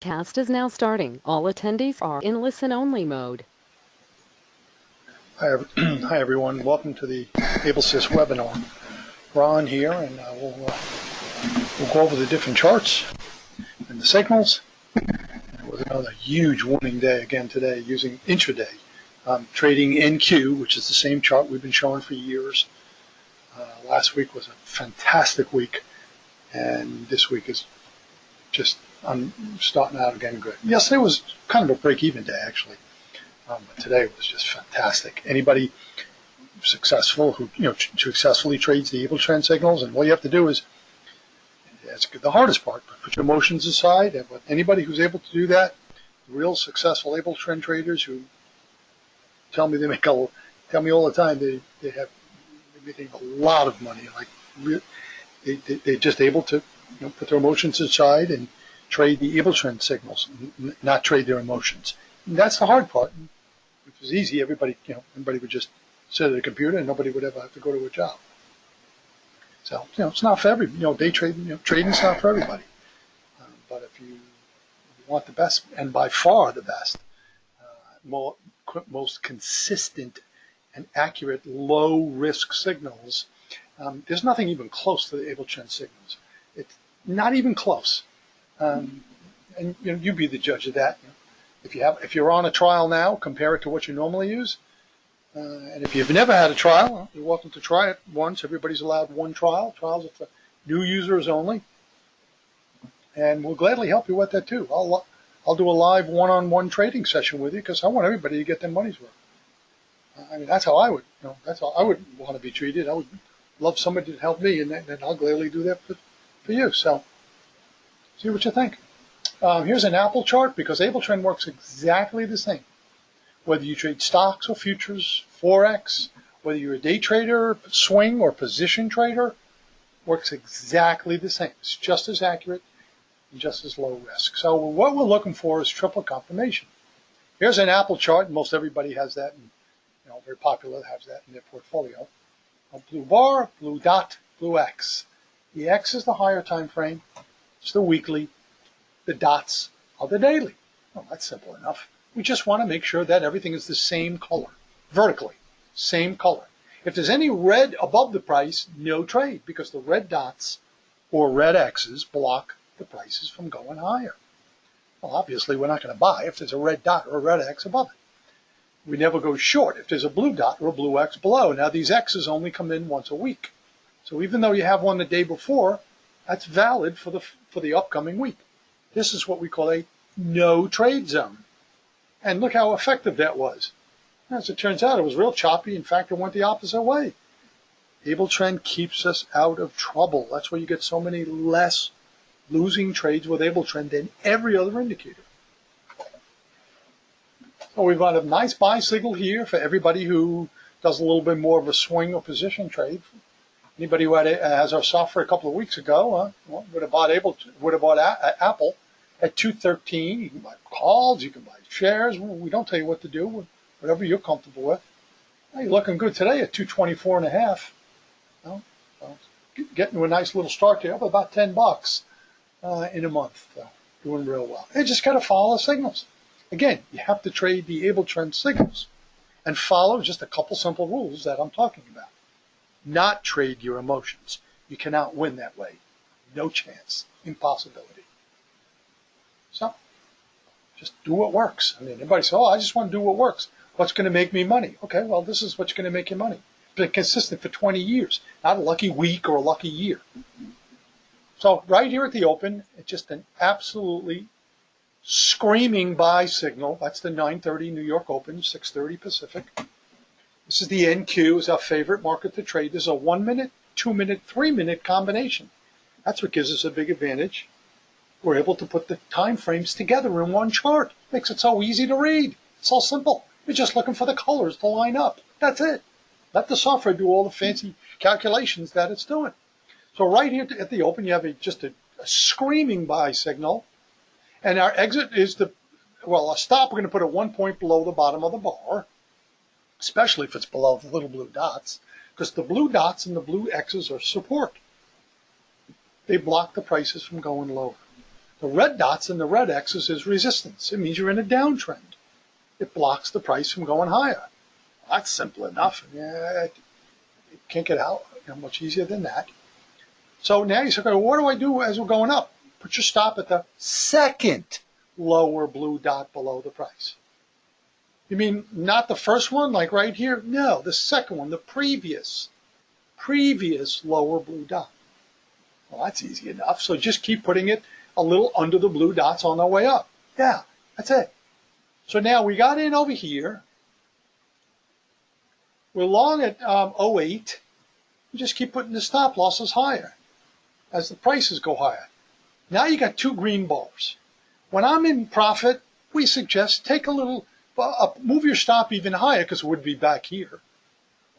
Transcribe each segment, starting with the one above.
Cast is now starting. All attendees are in listen-only mode. Hi everyone, welcome to the Ablesys webinar. Ron here, and we'll go over the different charts and the signals. It was another huge winning day again today using intraday. Trading NQ, which is the same chart we've been showing for years. Last week was a fantastic week, and this week is just starting out again good. Yesterday was kind of a break-even day, actually. But today was just fantastic. Anybody successful who successfully trades the Ablesys signals, and all you have to do is, that's the hardest part, but put your emotions aside. And anybody who's able to do that, real successful Ablesys traders who tell me all the time they have making a lot of money. Like they're just able to put their emotions aside and trade the Ablesys signals, not trade their emotions. And that's the hard part. If it was easy, everybody would just sit at a computer and nobody would ever have to go to a job. So, it's not for everybody. Day trading, trading's not for everybody. But if you want the best, and by far the best, most consistent and accurate low-risk signals, there's nothing even close to the Ablesys signals. It's not even close. And you be the judge of that. If you're on a trial now, compare it to what you normally use. And if you've never had a trial, well, you're welcome to try it once. Everybody's allowed one trial. Trials are for new users only. And we'll gladly help you with that too. I'll do a live one-on-one trading session with you because I want everybody to get their money's worth. I mean, that's how I would. That's how I would want to be treated. I would love somebody to help me, and I'll gladly do that for you. So, see what you think. Here's an Apple chart because Ablesys works exactly the same. Whether you trade stocks or futures, Forex, whether you're a day trader, swing, or position trader, works exactly the same. It's just as accurate and just as low risk. So what we're looking for is triple confirmation. Here's an Apple chart, and most everybody has that, and very popular has that in their portfolio. A blue bar, blue dot, blue X. The X is the higher time frame. It's the weekly. The dots are the daily. Well, that's simple enough. We just want to make sure that everything is the same color, vertically, same color. If there's any red above the price, no trade, because the red dots or red X's block the prices from going higher. Well, obviously, we're not going to buy if there's a red dot or a red X above it. We never go short if there's a blue dot or a blue X below. Now, these X's only come in once a week. So even though you have one the day before, that's valid for the upcoming week. This is what we call a no trade zone. And look how effective that was. As it turns out, it was real choppy. In fact, it went the opposite way. Ablesys keeps us out of trouble. That's why you get so many less losing trades with Ablesys than every other indicator. So we've got a nice buy signal here for everybody who does a little bit more of a swing or position trade. Anybody who has our software a couple of weeks ago would have bought Apple at 213. You can buy calls, you can buy shares. We don't tell you what to do, whatever you're comfortable with. Now, you're looking good today at 224.5. Getting to a nice little start there, up about $10 in a month. Doing real well. You just got to follow the signals. Again, you have to trade the Ablesys signals and follow just a couple simple rules that I'm talking about. Not trade your emotions. You cannot win that way. No chance. Impossibility. So, just do what works. I mean, everybody says, I just want to do what works. What's going to make me money? Okay, well, this is what's going to make you money. Been consistent for 20 years, not a lucky week or a lucky year. So, right here at the open, it's just an absolutely screaming buy signal. That's the 9:30 New York Open, 6:30 Pacific. This is the NQ, is our favorite market to trade. This is a 1 minute, 2 minute, 3 minute combination. That's what gives us a big advantage. We're able to put the time frames together in one chart. Makes it so easy to read. It's so simple. You're just looking for the colors to line up. That's it. Let the software do all the fancy calculations that it's doing. So right here at the open, you have just a screaming buy signal. And our exit is a stop, we're going to put it 1 point below the bottom of the bar, especially if it's below the little blue dots, because the blue dots and the blue X's are support. They block the prices from going lower. The red dots and the red X's is resistance. It means you're in a downtrend. It blocks the price from going higher. That's simple enough. Yeah, it can't get out much easier than that. So now you say, okay, what do I do as we're going up? Put your stop at the second lower blue dot below the price. You mean not the first one, like right here? No, the second one, the previous lower blue dot. Well, that's easy enough. So just keep putting it a little under the blue dots on our way up. Yeah, that's it. So now we got in over here. We're long at 08. We just keep putting the stop losses higher as the prices go higher. Now you got two green bars. When I'm in profit, we suggest take a little, move your stop even higher because it would be back here.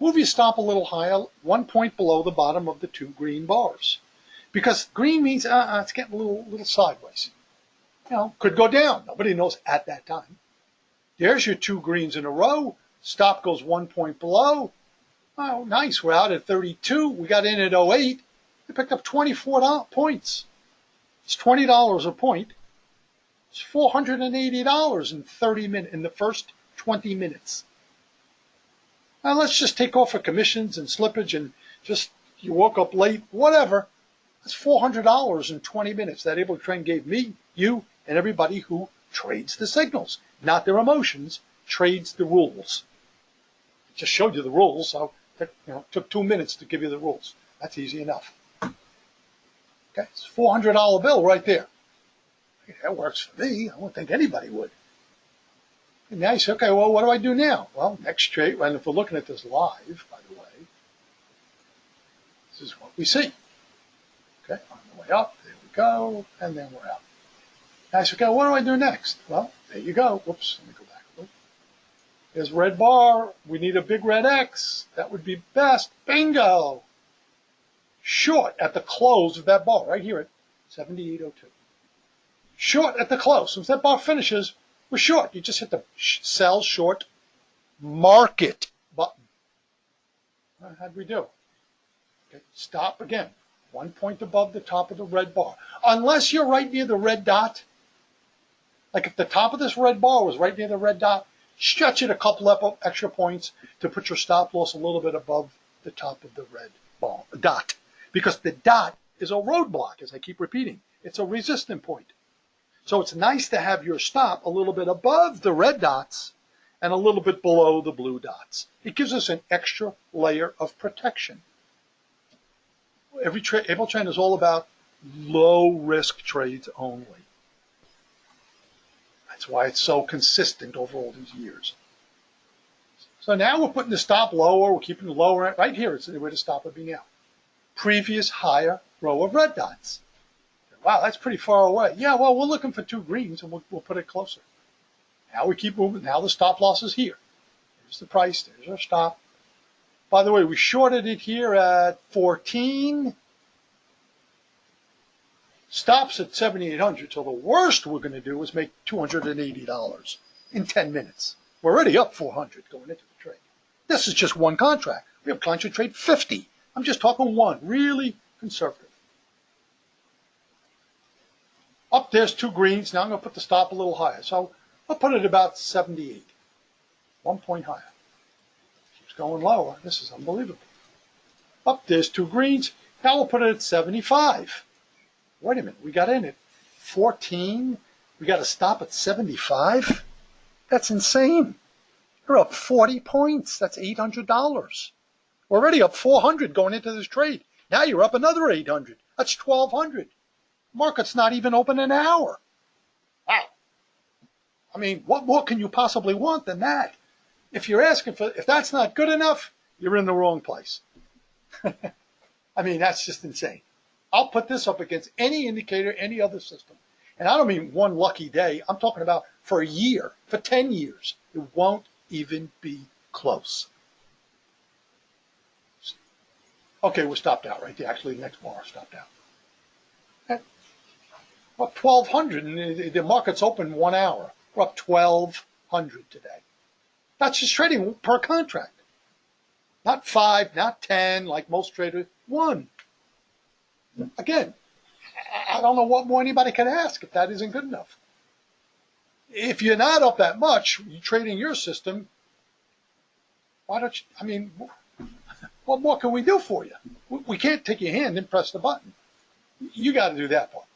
Move your stop a little higher, 1 point below the bottom of the two green bars. Because green means it's getting a little sideways. Could go down. Nobody knows at that time. There's your two greens in a row. Stop goes 1 point below. Oh, nice. We're out at 32. We got in at 08. We picked up 24 points. It's $20 a point. It's $480 in 30 minutes, in the first 20 minutes. Now let's just take off for commissions and slippage and just you woke up late, whatever. That's $400 in 20 minutes. That able trend gave me, you, and everybody who trades the signals, not their emotions, trades the rules. Just showed you the rules, so it took 2 minutes to give you the rules. That's easy enough. Okay, it's a $400 bill right there. That works for me. I don't think anybody would. And now you say, okay, well, what do I do now? Well, next trade, and if we're looking at this live, by the way, this is what we see. Okay, on the way up, there we go, and then we're out. Now you say, okay, what do I do next? Well, there you go. Whoops, let me go back a little. There's a red bar. We need a big red X. That would be best. Bingo! Short at the close of that bar, right here at 78.02. Short at the close. Once that bar finishes, we're short. You just hit the sell short market button. How'd we do? Okay, stop again. 1 point above the top of the red bar. Unless you're right near the red dot. Like if the top of this red bar was right near the red dot, stretch it a couple extra points to put your stop loss a little bit above the top of the red bar, dot. Because the dot is a roadblock, as I keep repeating. It's a resistance point. So it's nice to have your stop a little bit above the red dots and a little bit below the blue dots. It gives us an extra layer of protection. Every Able trend is all about low risk trades only. That's why it's so consistent over all these years. So now we're putting the stop lower. We're keeping the lower right here. It's where the stop would be now. Previous higher row of red dots. Wow, that's pretty far away. Yeah, well, we're looking for two greens, and we'll put it closer. Now we keep moving. Now the stop loss is here. There's the price. There's our stop. By the way, we shorted it here at 14. Stops at 7,800. So the worst we're going to do is make $280 in 10 minutes. We're already up 400 going into the trade. This is just one contract. We have clients who trade 50. I'm just talking one. Really conservative. Up there's two greens. Now I'm going to put the stop a little higher. So I'll put it about 78. 1 point higher. Keeps going lower. This is unbelievable. Up there's two greens. Now we'll put it at 75. Wait a minute. We got in at 14. We got to stop at 75. That's insane. You're up 40 points. That's $800. We're already up 400 going into this trade. Now you're up another 800. That's 1,200. Market's not even open an hour. Wow. I mean, what more can you possibly want than that? If you're asking for, if that's not good enough, you're in the wrong place. I mean, that's just insane. I'll put this up against any indicator, any other system. And I don't mean one lucky day. I'm talking about for a year, for 10 years. It won't even be close. Okay, we're stopped out right there. Actually, the next bar stopped out. We're up 1,200, and the market's open 1 hour. We're up 1,200 today. That's just trading per contract. Not 5, not 10, like most traders. 1. Again, I don't know what more anybody could ask if that isn't good enough. If you're not up that much, you're trading your system, why don't you, I mean, what more can we do for you? We can't take your hand and press the button. You got to do that part.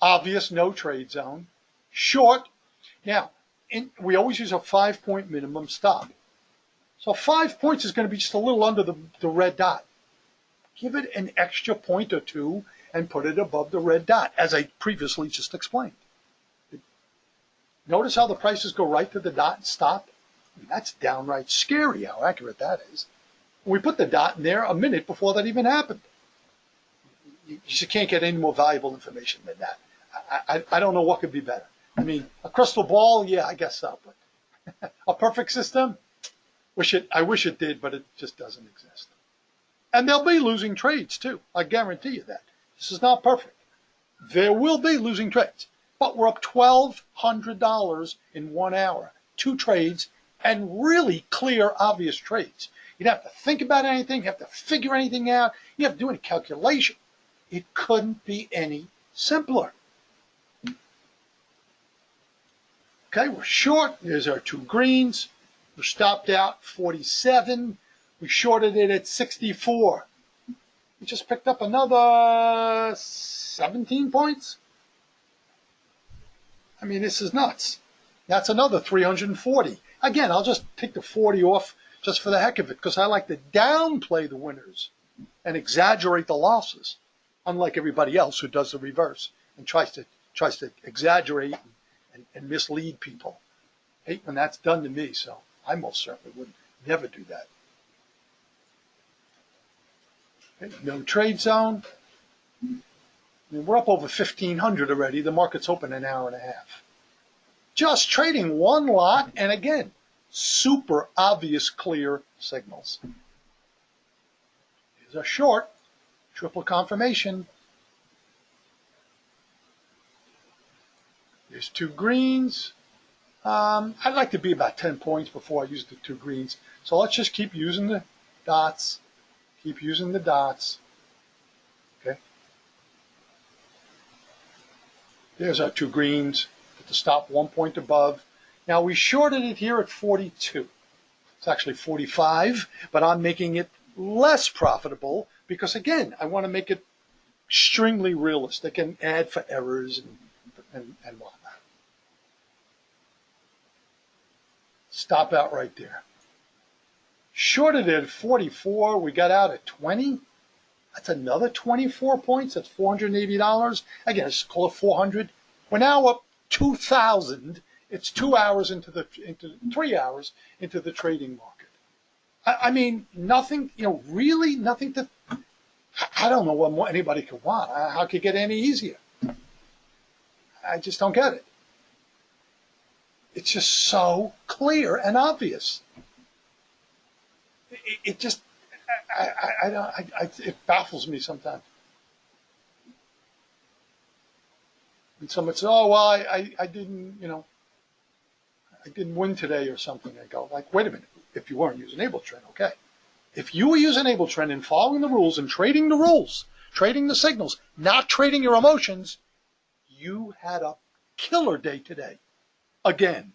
Obvious no trade zone. Short. Now, we always use a 5-point minimum stop. So 5 points is going to be just a little under the red dot. Give it an extra point or two and put it above the red dot, as I previously just explained. Notice how the prices go right to the dot and stop? I mean, that's downright scary how accurate that is. We put the dot in there a minute before that even happened. You just can't get any more valuable information than that. I don't know what could be better. I mean, a crystal ball, yeah, I guess so. But a perfect system? I wish it did, but it just doesn't exist. And there'll be losing trades too. I guarantee you that. This is not perfect. There will be losing trades. But we're up $1,200 in 1 hour. 2 trades and really clear, obvious trades. You don't have to think about anything. You have to figure anything out. You have to do any calculation. It couldn't be any simpler. Okay, we're short. There's our 2 greens. We're stopped out 47. We shorted it at 64. We just picked up another 17 points. I mean, this is nuts. That's another 340. Again, I'll just take the 40 off just for the heck of it because I like to downplay the winners and exaggerate the losses, unlike everybody else who does the reverse and tries to exaggerate and mislead people. I hate when that's done to me, so I most certainly would never do that. Okay, no trade zone. I mean, we're up over 1,500 already. The market's open an hour and a half. Just trading one lot, and again, super obvious clear signals. Here's a short, triple confirmation. There's 2 greens. I'd like to be about 10 points before I use the 2 greens. So let's just keep using the dots. Keep using the dots. Okay. There's our 2 greens. Put the stop 1 point above. Now we shorted it here at 42. It's actually 45, but I'm making it less profitable because, again, I want to make it extremely realistic and add for errors and whatnot. Stop out right there. Shorted it at 44. We got out at 20. That's another 24 points. That's $480. Again, let's call it 400. We're now up 2,000. It's 2 hours into 3 hours into the trading market. I mean, nothing, really nothing to, I don't know what more anybody could want. How could it get any easier? I just don't get it. It's just so clear and obvious. It just, it baffles me sometimes. And someone says, oh, well, I didn't, I didn't win today or something. I go, like, wait a minute. If you weren't using Abletrend, okay. If you were using Abletrend and following the rules and trading the rules, trading the signals, not trading your emotions, you had a killer day today. Again.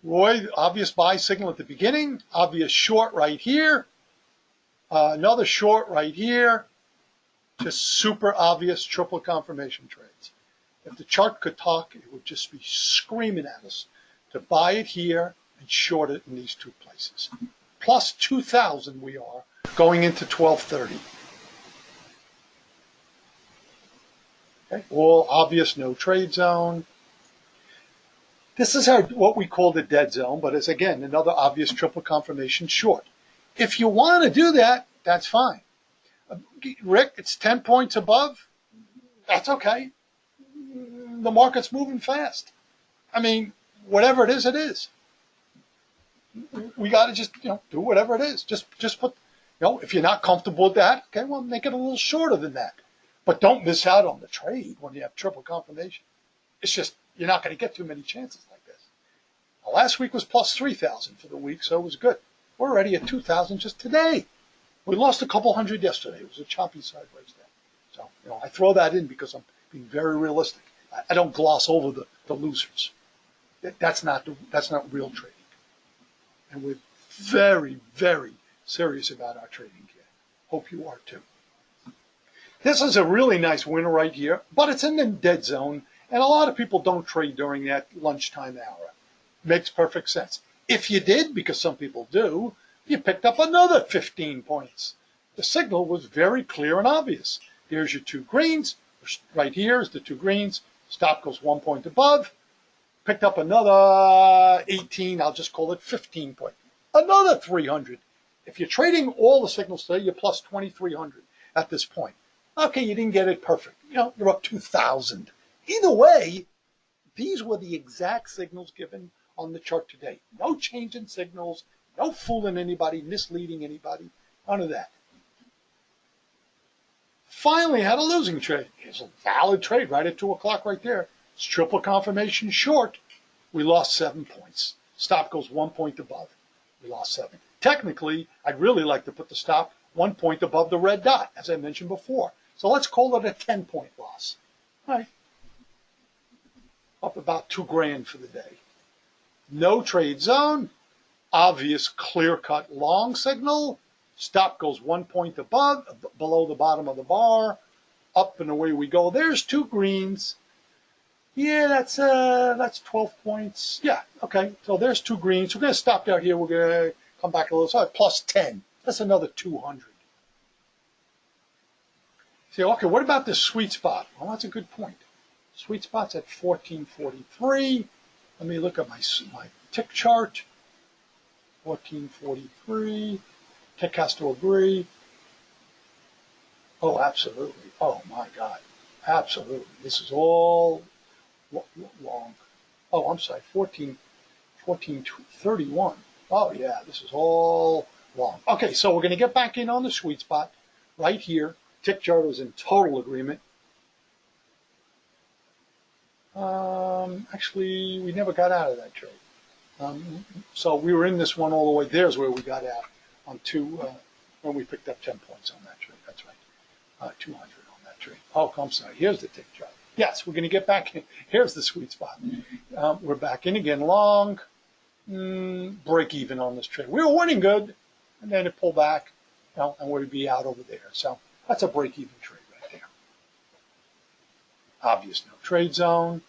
Roy, obvious buy signal at the beginning, obvious short right here, another short right here, just super obvious triple confirmation trades. If the chart could talk, it would just be screaming at us to buy it here and short it in these 2 places. Plus 2,000 we are going into 1230. Okay, all obvious, no trade zone. This is what we call the dead zone, but it's, again, another obvious triple confirmation short. If you want to do that, that's fine. Rick, it's 10 points above. That's okay. The market's moving fast. I mean, whatever it is, it is. We got to just, do whatever it is. Just put, if you're not comfortable with that, okay, well, make it a little shorter than that. But don't miss out on the trade when you have triple confirmation. It's just, you're not going to get too many chances like this. Well, last week was plus 3,000 for the week, so it was good. We're already at 2,000 just today. We lost a couple hundred yesterday. It was a choppy sideways day. So, I throw that in because I'm being very realistic. I don't gloss over the losers. That's not real trading. And we're very, very serious about our trading here. Hope you are too. This is a really nice winner right here, but it's in the dead zone, and a lot of people don't trade during that lunchtime hour. Makes perfect sense. If you did, because some people do, you picked up another 15 points. The signal was very clear and obvious. Here's your two greens. Right here is the two greens. Stop goes 1 point above. Picked up another 18. I'll just call it 15 points. Another 300. If you're trading all the signals today, you're plus 2,300 at this point. Okay, you didn't get it perfect. You're up 2,000. Either way, these were the exact signals given on the chart today. No change in signals, no fooling anybody, misleading anybody, none of that. Finally had a losing trade. It's a valid trade right at 2 o'clock right there. It's triple confirmation short. We lost 7 points. Stop goes 1 point above. We lost 7. Technically, I'd really like to put the stop 1 point above the red dot, as I mentioned before. So let's call it a 10-point loss. All right. Up about $2,000 for the day. No trade zone. Obvious clear-cut long signal. Stop goes 1 point above, below the bottom of the bar. Up and away we go. There's two greens. Yeah, that's 12 points. Yeah, okay. So there's two greens. We're going to stop out here. We're going to come back a little. So plus 10. That's another 200. Say, okay, what about this sweet spot? Well, that's a good point. Sweet spot's at 1443. Let me look at my tick chart. 1443. Tick has to agree. Oh, absolutely. Oh, my God. Absolutely. This is all long. Oh, I'm sorry. 1431. Oh, yeah. This is all long. Okay, so we're going to get back in on the sweet spot right here. Tick chart was in total agreement. Actually, we never got out of that trade. So we were in this one all the way. There's where we got out on when we picked up 10 points on that trade. That's right. 200 on that trade. Oh, I'm sorry. Here's the tick chart. Yes, we're going to get back in. Here's the sweet spot. We're back in again. Long, break even on this trade. We were winning good, and then it pulled back, and we'd be out over there. So that's a break even trade right there. Obvious no trade zone.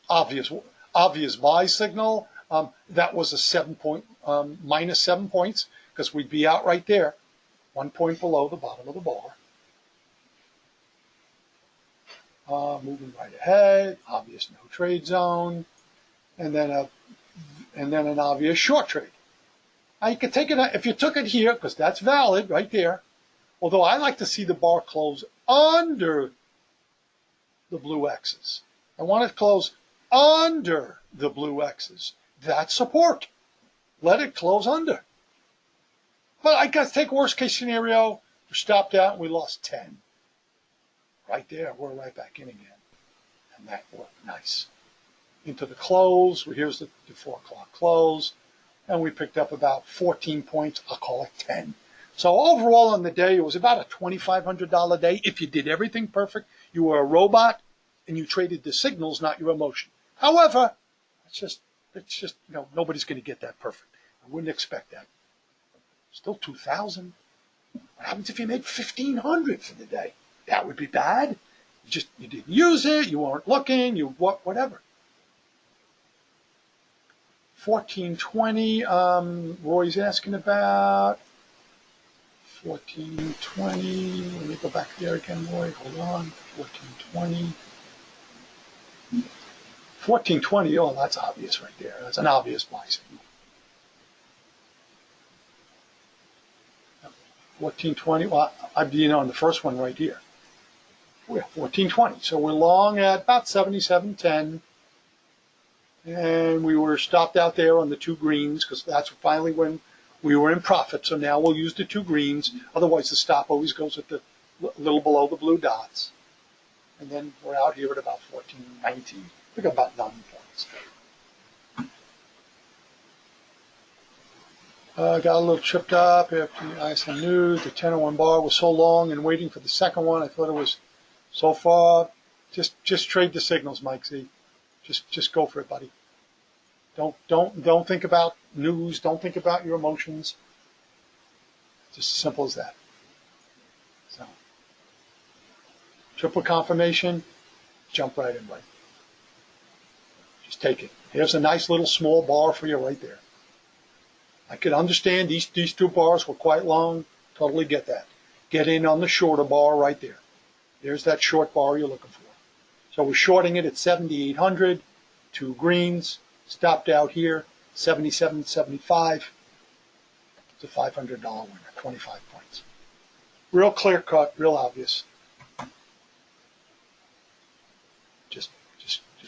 Obvious buy signal. That was a 7 point, minus 7 points, because we'd be out right there, 1 point below the bottom of the bar. Moving right ahead, obvious no trade zone, and then an obvious short trade. Now you could take it if you took it here, because that's valid right there. Although I like to see the bar close under the blue X's. I want it to close under the blue X's. That's support. Let it close under. But I got to take worst case scenario. We stopped out and we lost 10. Right there, we're right back in again. And that worked nice. Into the close. Here's the 4 o'clock close. And we picked up about 14 points. I'll call it 10. So overall on the day, it was about a $2,500 day. If you did everything perfect, you were a robot and you traded the signals, not your emotion. However, it's just nobody's going to get that perfect. I wouldn't expect that. Still 2,000. What happens if you made 1,500 for the day? That would be bad. You didn't use it. You weren't looking. Whatever. 1420. Roy's asking about 1420. Let me go back there again, Roy. Hold on. 1420. 1420. Oh, that's obvious right there. That's an obvious buy signal. 1420. Well, I'd be on the first one right here. We're 1420. So we're long at about 77.10. And we were stopped out there on the two greens because that's finally when we were in profit. So now we'll use the two greens. Otherwise, the stop always goes at the little below the blue dots. And then we're out here at about 1419. We got about 9 points. Got a little tripped up after the ISM news. The 10:01 bar was so long, and waiting for the second one, I thought it was so far. Just trade the signals, Mike Z. Just go for it, buddy. Don't think about news. Don't think about your emotions. Just as simple as that. So, triple confirmation, jump right in, buddy. Just take it. Here's a nice little small bar for you right there. I could understand these two bars were quite long. Totally get that. Get in on the shorter bar right there. There's that short bar you're looking for. So we're shorting it at 7,800, two greens, stopped out here, 77.75. It's a $500 winner, 25 points. Real clear cut, real obvious. Just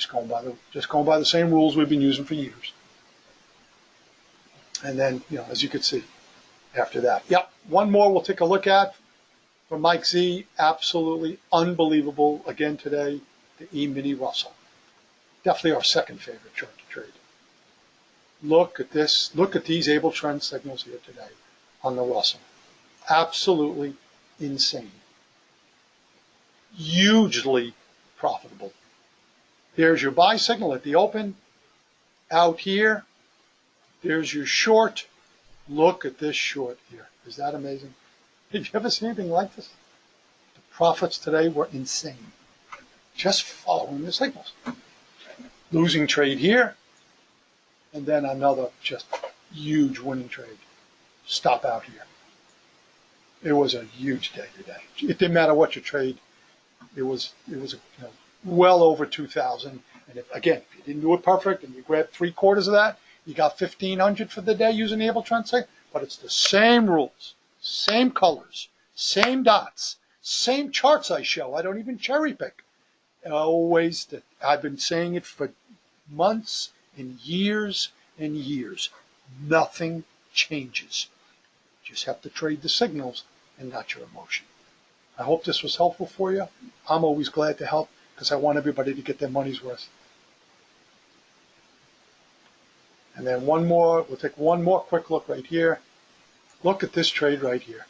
going by the same rules we've been using for years. And then, as you could see, after that. Yep, one more we'll take a look at from Mike Z. Absolutely unbelievable again today, the E-mini Russell. Definitely our second favorite chart to trade. Look at this. Look at these able trend signals here today on the Russell. Absolutely insane. Hugely profitable. There's your buy signal at the open. Out here, there's your short. Look at this short here. Is that amazing? Have you ever seen anything like this? The profits today were insane. Just following the signals. Losing trade here, and then another just huge winning trade. Stop out here. It was a huge day today. It didn't matter what you trade. It was well over 2,000. And if you didn't do it perfect and you grabbed 3/4 of that, you got 1,500 for the day using the able trend signal. But it's the same rules, same colors, same dots, same charts I show. I don't even cherry pick. Always, I've been saying it for months and years and years. Nothing changes. You just have to trade the signals and not your emotion. I hope this was helpful for you. I'm always glad to help because I want everybody to get their money's worth. And then one more, we'll take one more quick look right here. Look at this trade right here.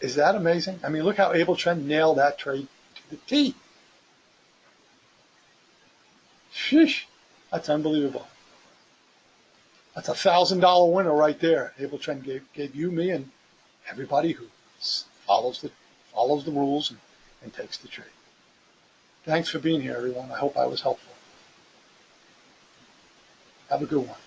Is that amazing? I mean, look how Able Trend nailed that trade to the T. Sheesh, that's unbelievable. That's a $1,000 winner right there. Able Trend gave you, me, and everybody who follows the rules and takes the trade. Thanks for being here, everyone. I hope I was helpful. Have a good one.